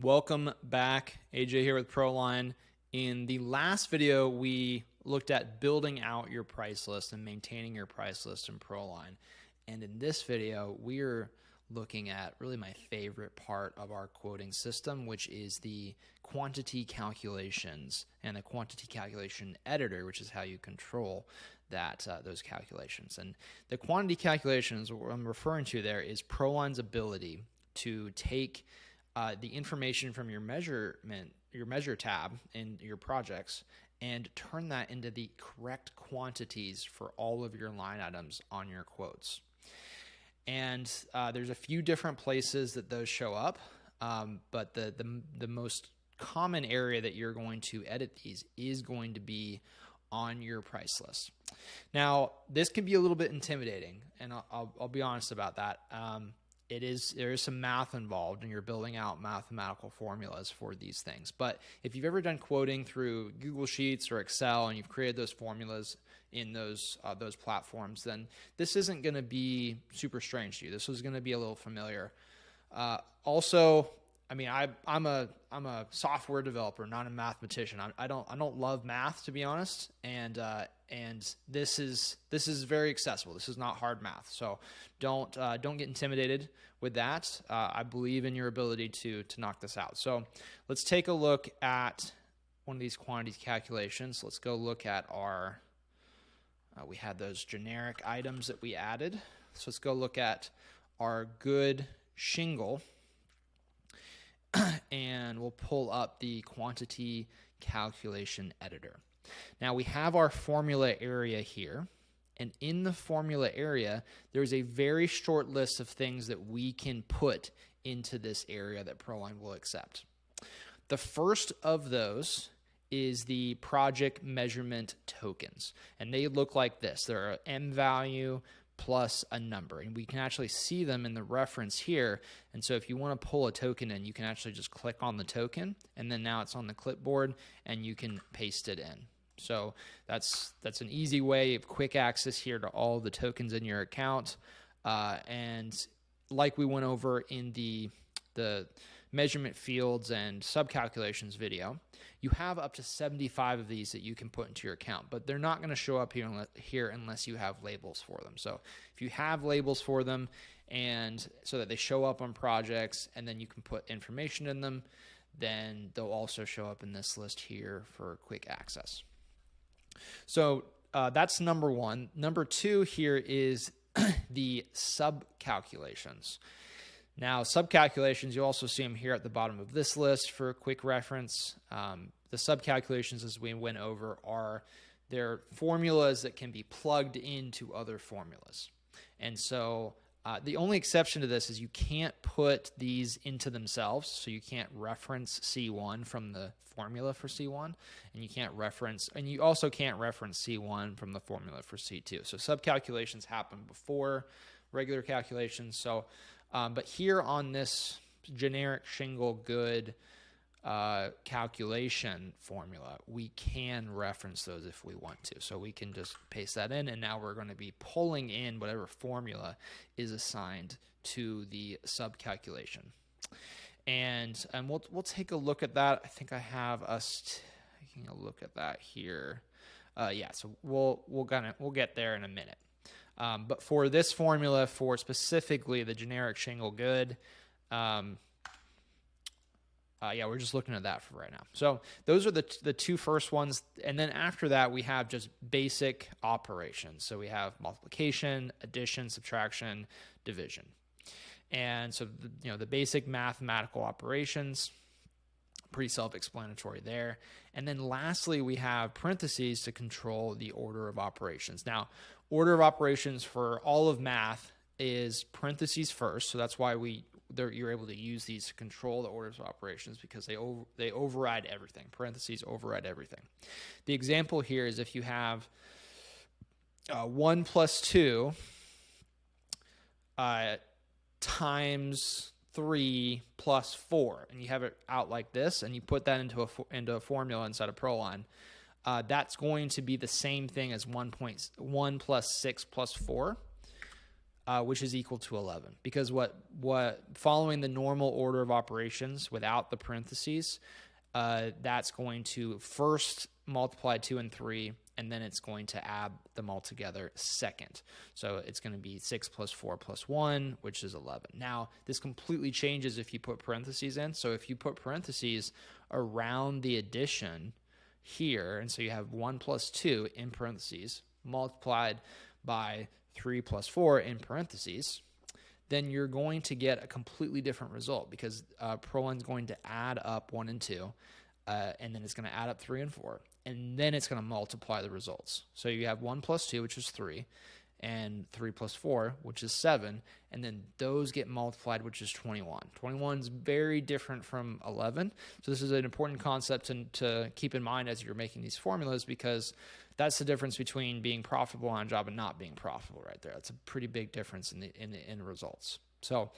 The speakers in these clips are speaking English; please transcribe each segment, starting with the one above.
Welcome back. AJ here with ProLine. In the last video, we looked at building out your price list and maintaining your price list in ProLine. And in this video, we're looking at really my favorite part of our quoting system, which is the quantity calculations and the quantity calculation editor, which is how you control those calculations. And the quantity calculations, what I'm referring to there, is ProLine's ability to take the information from your measure tab in your projects and turn that into the correct quantities for all of your line items on your quotes. And there's a few different places that those show up, but the most common area that you're going to edit these is going to be on your price list. Now, this can be a little bit intimidating, and I'll be honest about that. There is some math involved, and you're building out mathematical formulas for these things. But if you've ever done quoting through Google Sheets or Excel, and you've created those formulas in those platforms, then this isn't going to be super strange to you. This is going to be a little familiar. Also, I mean, I'm a software developer, not a mathematician. I don't love math, to be honest, and this is very accessible. This is not hard math, so don't get intimidated with that. I believe in your ability to knock this out. So let's take a look at one of these quantity calculations. Let's go look at our. We had those generic items that we added. So let's go look at our good shingle. And we'll pull up the quantity calculation editor. Now we have our formula area here, and in the formula area, there's a very short list of things that we can put into this area that ProLine will accept. The first of those is the project measurement tokens, and they look like this. They're an M value plus a number, and we can actually see them in the reference here. And so if you want to pull a token in, you can actually just click on the token, and then now it's on the clipboard and you can paste it in. So that's an easy way of quick access here to all the tokens in your account. And like we went over in the measurement fields and subcalculations video, you have up to 75 of these that you can put into your account, but they're not going to show up here unless you have labels for them. So if you have labels for them, and so that they show up on projects and then you can put information in them, then they'll also show up in this list here for quick access. So that's number one. Number two here is the subcalculations. Now, subcalculations, you also see them here at the bottom of this list for a quick reference. The subcalculations, as we went over, they're formulas that can be plugged into other formulas. And so the only exception to this is you can't put these into themselves, so you can't reference C1 from the formula for C1, and you also can't reference C1 from the formula for C2. So subcalculations happen before regular calculations. So but here on this generic shingle good calculation formula, we can reference those if we want to. So we can just paste that in, and now we're going to be pulling in whatever formula is assigned to the subcalculation. And we'll take a look at that. I think I have us taking a look at that here. Yeah, so we'll get there in a minute. But for this formula, for specifically the generic shingle good, yeah, we're just looking at that for right now. So those are the two first ones, and then after that we have just basic operations. So we have multiplication, addition, subtraction, division, and so the basic mathematical operations. Pretty self-explanatory there. And then lastly, we have parentheses to control the order of operations. Now, order of operations for all of math is parentheses first, so that's why you're able to use these to control the orders of operations, because they override everything. Parentheses override everything. The example here is if you have 1 plus 2 times 3 plus 4, and you have it out like this, and you put that into a formula inside of ProLine, that's going to be the same thing as 1 plus 6 plus 4. which is equal to 11. Because what following the normal order of operations without the parentheses, that's going to first multiply 2 and 3, and then it's going to add them all together second. So it's going to be 6 plus 4 plus 1, which is 11. Now, this completely changes if you put parentheses in. So if you put parentheses around the addition here, and so you have 1 plus 2 in parentheses multiplied by 3 plus 4 in parentheses, then you're going to get a completely different result, because ProLine is going to add up 1 and 2, and then it's going to add up 3 and 4, and then it's going to multiply the results. So you have 1 plus 2, which is 3, and 3 plus 4, which is 7, and then those get multiplied, which is 21. 21 is very different from 11, so this is an important concept to keep in mind as you're making these formulas, because that's the difference between being profitable on a job and not being profitable right there. That's a pretty big difference in the end results. So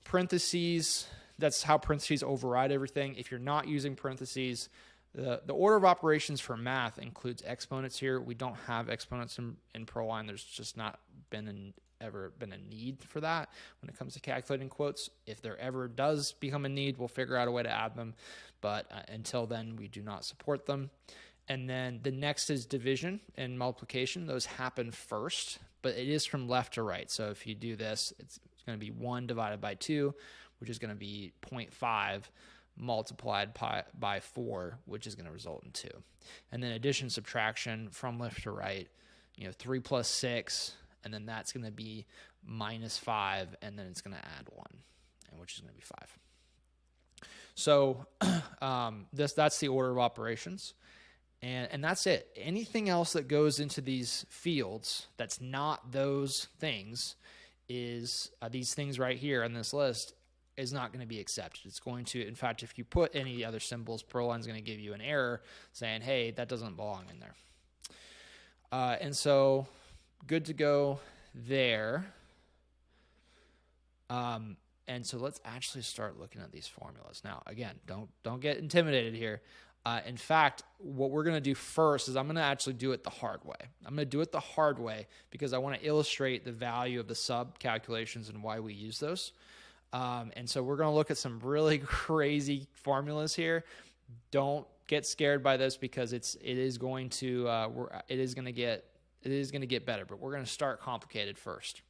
parentheses, that's how parentheses override everything. If you're not using parentheses, the order of operations for math includes exponents here. We don't have exponents in ProLine. There's just not ever been a need for that when it comes to calculating quotes. If there ever does become a need, we'll figure out a way to add them. But until then, we do not support them. And then the next is division and multiplication. Those happen first, but it is from left to right. So if you do this, it's going to be 1 divided by 2, which is going to be 0.5 multiplied by 4, which is going to result in 2. And then addition, subtraction from left to right, 3 plus 6, and then that's going to be minus 5, and then it's going to add 1, and which is going to be 5. So that's the order of operations. And that's it. Anything else that goes into these fields that's not those things is these things right here on this list is not going to be accepted. It's going to, in fact, if you put any other symbols, ProLine's going to give you an error saying, hey, that doesn't belong in there. And so good to go there. And so let's actually start looking at these formulas. Now, again, don't get intimidated here. In fact, what we're going to do first is I'm going to actually do it the hard way. I'm going to do it the hard way because I want to illustrate the value of the sub calculations and why we use those. And so we're going to look at some really crazy formulas here. Don't get scared by this because it is going to get better, but we're going to start complicated first.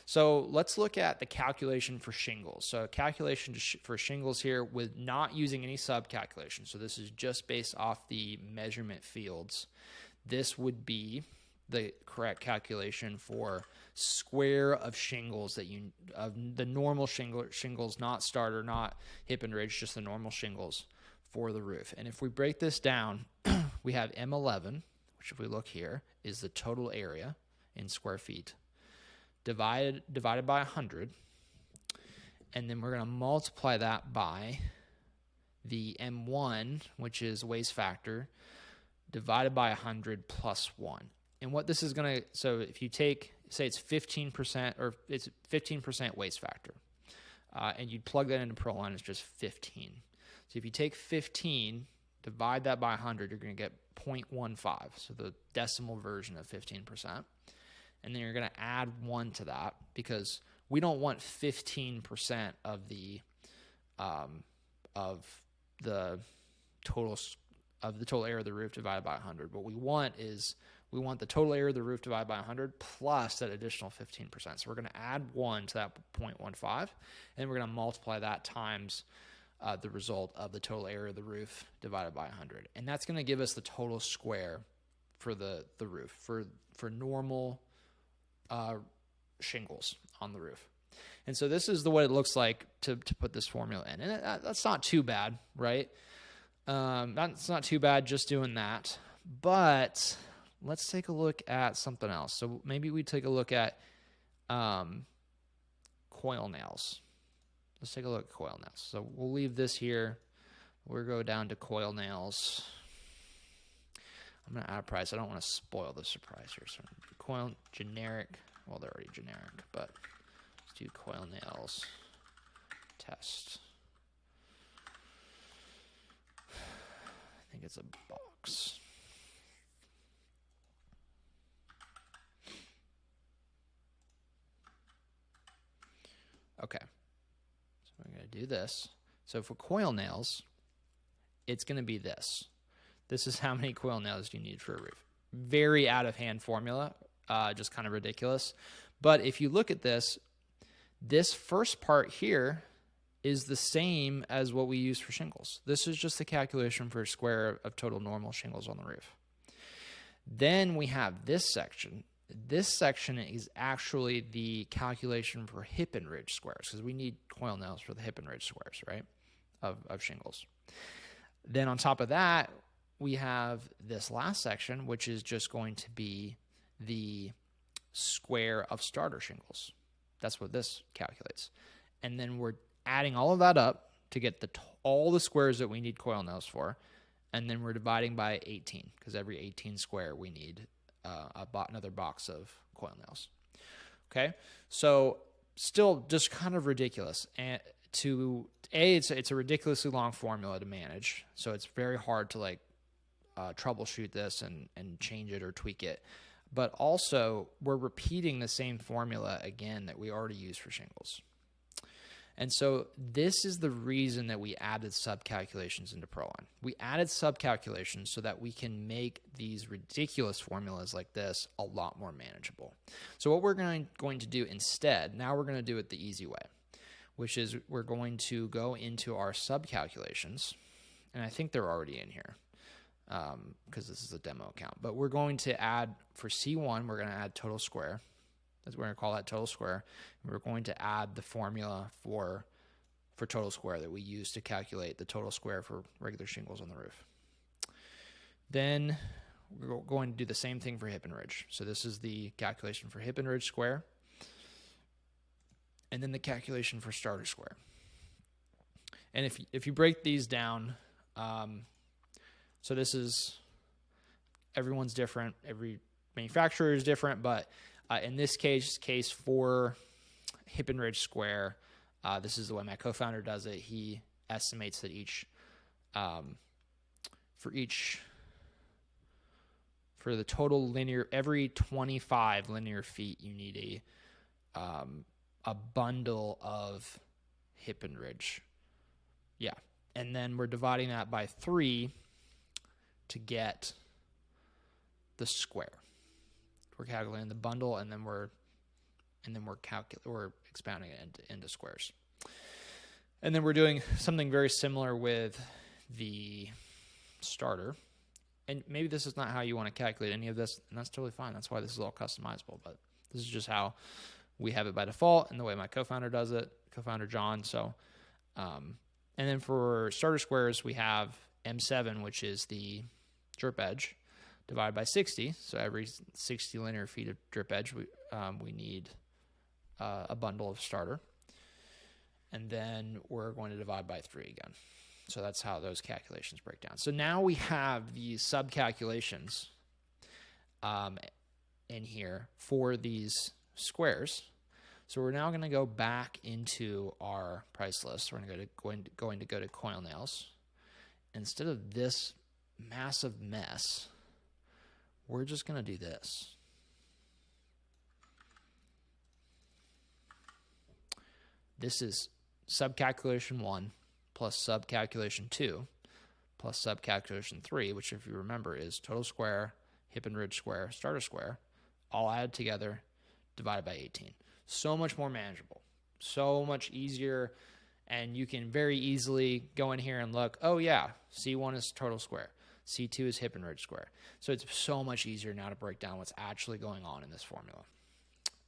So let's look at the calculation for shingles. So calculation for shingles here with not using any sub calculation. So this is just based off the measurement fields. This would be the correct calculation for square of shingles of the normal shingles, not starter, not hip and ridge, just the normal shingles for the roof. And if we break this down, we have M11, which if we look here is the total area in square feet, divided by 100, and then we're going to multiply that by the M1, which is waste factor, divided by 100 plus 1. And what this is going to, so if you take, say it's 15%, or it's 15% waste factor, and you'd plug that into ProLine, it's just 15. So if you take 15, divide that by 100, you're going to get 0.15, so the decimal version of 15%. And then you're going to add 1 to that because we don't want 15% of the total area of the roof divided by 100. What we want is the total area of the roof divided by 100 plus that additional 15%. So we're going to add 1 to that 0.15, and then we're going to multiply that times the result of the total area of the roof divided by 100, and that's going to give us the total square for the roof for normal shingles on the roof. And so this is the way it looks like to put this formula in. And that's not too bad, right? That's not too bad just doing that. But let's take a look at something else. So maybe we take a look at coil nails. Let's take a look at coil nails. So we'll leave this here. We'll go down to coil nails. I'm going to add a price. I don't want to spoil the surprise here. So coil generic. Well, they're already generic, but let's do coil nails test. I think it's a box. do this. So for coil nails, it's going to be this. This is how many coil nails you need for a roof. Very out of hand formula, just kind of ridiculous. But if you look at this first part here is the same as what we use for shingles. This is just the calculation for a square of total normal shingles on the roof. Then we have this section. This section is actually the calculation for hip and ridge squares, because we need coil nails for the hip and ridge squares, right, of shingles. Then on top of that, we have this last section, which is just going to be the square of starter shingles. That's what this calculates. And then we're adding all of that up to get all the squares that we need coil nails for. And then we're dividing by 18, because every 18 square we need another box of coil nails. Okay, so still just kind of ridiculous. And it's a ridiculously long formula to manage, so it's very hard to troubleshoot this and change it or tweak it. But also, we're repeating the same formula again that we already use for shingles. And so this is the reason that we added sub-calculations into ProLine. We added sub-calculations so that we can make these ridiculous formulas like this a lot more manageable. So what we're going to do instead, now we're going to do it the easy way, which is we're going to go into our sub-calculations, and I think they're already in here because this is a demo account. But we're going to add, for C1, we're going to add total square. We're going to call that total square. And we're going to add the formula for total square that we use to calculate the total square for regular shingles on the roof. Then we're going to do the same thing for hip and ridge. So this is the calculation for hip and ridge square, and then the calculation for starter square. And if you break these down, so this is, everyone's different, every manufacturer is different, but in this case for hip and ridge square, this is the way my co-founder does it. He estimates that for the total linear, every 25 linear feet, you need a bundle of hip and ridge. Yeah. And then we're dividing that by 3 to get the square. We're calculating the bundle, and then we're expounding it into squares. And then we're doing something very similar with the starter. And maybe this is not how you want to calculate any of this, and that's totally fine. That's why this is all customizable. But this is just how we have it by default, and the way my co-founder does it, co-founder John. So, and then for starter squares, we have M7, which is the drip edge, divided by 60. So every 60 linear feet of drip edge, we need a bundle of starter. And then we're going to divide by 3 again. So that's how those calculations break down. So now we have these sub-calculations in here for these squares. So we're now going to go back into our price list. We're going to go to coil nails. Instead of this massive mess, we're just going to do this. This is subcalculation 1 plus subcalculation 2 plus subcalculation 3, which, if you remember, is total square, hip and ridge square, starter square, all added together, divided by 18. So much more manageable, so much easier, and you can very easily go in here and look, oh yeah, C1 is total square, C2 is hip and ridge square. So it's so much easier now to break down what's actually going on in this formula.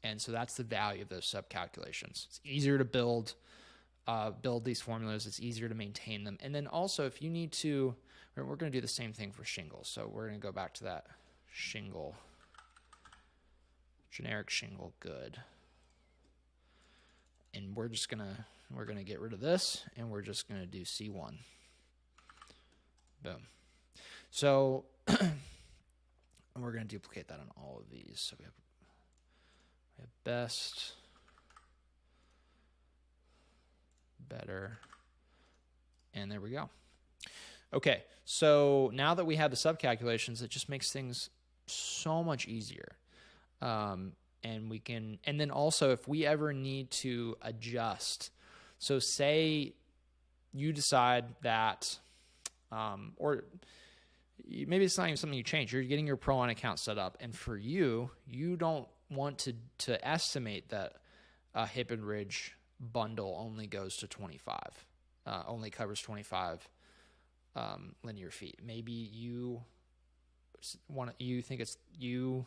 And so that's the value of those sub-calculations. It's easier to build these formulas. It's easier to maintain them. And then also, if you need to, we're going to do the same thing for shingles. So we're going to go back to that shingle, generic shingle good. And we're going to get rid of this, and we're just going to do C1. Boom. So we're going to duplicate that on all of these. So we have best, better, and there we go. Okay, so now that we have the sub-calculations, it just makes things so much easier. And then also, if we ever need to adjust So say you decide that, or maybe it's not even something you change. You're getting your ProLine account set up, and for you, you don't want to estimate that a hip and ridge bundle only goes to 25, only covers 25 linear feet. Maybe you think it's you,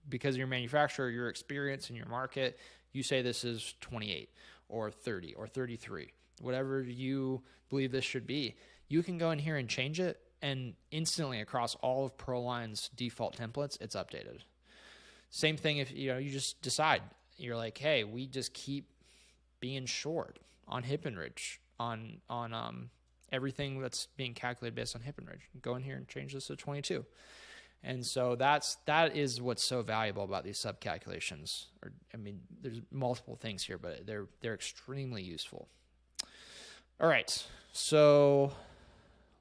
because of your manufacturer, your experience in your market, you say this is 28 or 30 or 33, whatever you believe this should be. You can go in here and change it, and instantly across all of ProLine's default templates, it's updated. Same thing if you just decide, you're like, hey, we just keep being short on hip and ridge, on everything that's being calculated based on hip and ridge. Go in here and change this to 22. And so that is what's so valuable about these sub calculations. There's multiple things here, but they're extremely useful. All right, so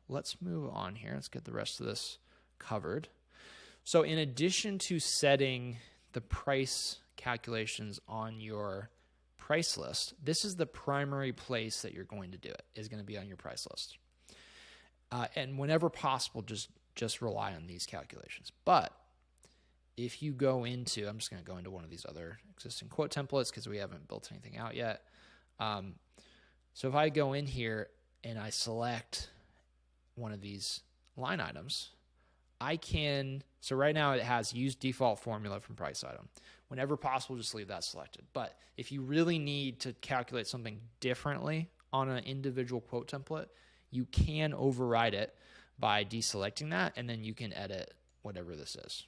let's move on here. Let's get the rest of this covered. So in addition to setting the price calculations on your price list, this is the primary place that you're going to do it, is going to be on your price list. And whenever possible, just rely on these calculations. But if you go into, I'm just going to go into one of these other existing quote templates because we haven't built anything out yet. So if I go in here and I select one of these line items, I can, so right now it has use default formula from price item. Whenever possible, just leave that selected. But if you really need to calculate something differently on an individual quote template, you can override it by deselecting that, and then you can edit whatever this is.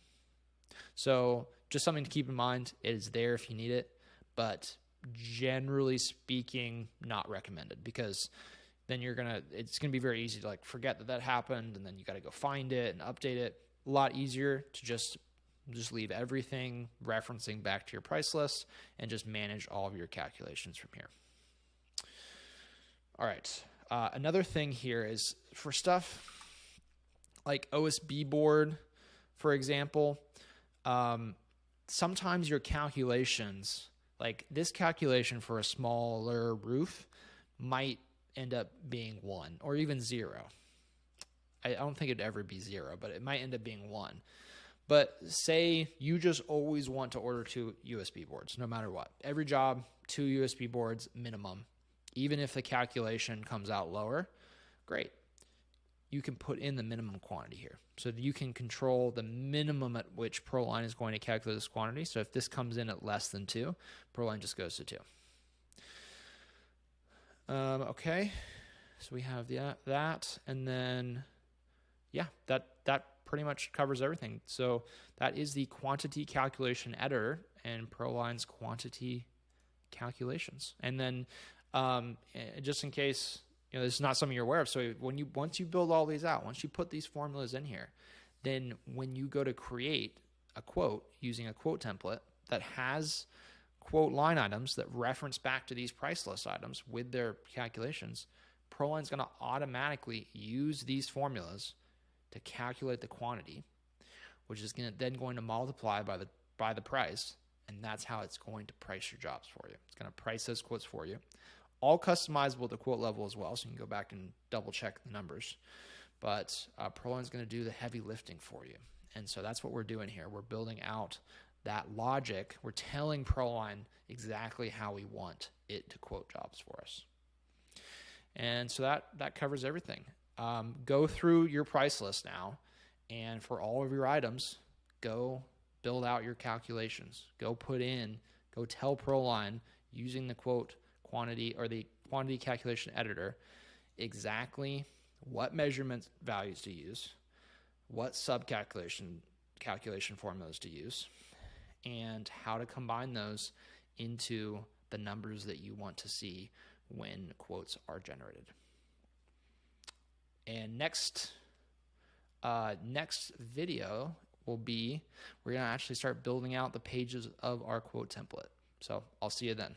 So just something to keep in mind. It is there if you need it, but generally speaking, not recommended, because then it's gonna be very easy to forget that happened, and then you got to go find it and update it. A lot easier to just leave everything referencing back to your price list and just manage all of your calculations from here. All right. Another thing here is for stuff like OSB board, for example, sometimes your calculations, like this calculation for a smaller roof, might end up being 1 or even 0. I don't think it'd ever be 0, but it might end up being 1. But say you just always want to order 2 USB boards, no matter what. Every job, 2 USB boards minimum. Even if the calculation comes out lower, great. You can put in the minimum quantity here. So you can control the minimum at which ProLine is going to calculate this quantity. So if this comes in at less than 2, ProLine just goes to 2. Okay, so we have that, and then, yeah, that pretty much covers everything. So that is the quantity calculation editor and ProLine's quantity calculations. And then just in case this is not something you're aware of, so once you build all these out, once you put these formulas in here, then when you go to create a quote using a quote template that has quote line items that reference back to these price list items with their calculations, ProLine's going to automatically use these formulas to calculate the quantity, which is then going to multiply by the price, and that's how it's going to price your jobs for you. It's going to price those quotes for you. All customizable to quote level as well, so you can go back and double check the numbers. But ProLine's going to do the heavy lifting for you. And so that's what we're doing here. We're building out that logic. We're telling ProLine exactly how we want it to quote jobs for us. And so that covers everything. Go through your price list now, and for all of your items, go build out your calculations. Go tell ProLine using the quote quantity or the quantity calculation editor exactly what measurement values to use, what calculation formulas to use, and how to combine those into the numbers that you want to see when quotes are generated. And next video will be, we're going to actually start building out the pages of our quote template. So I'll see you then.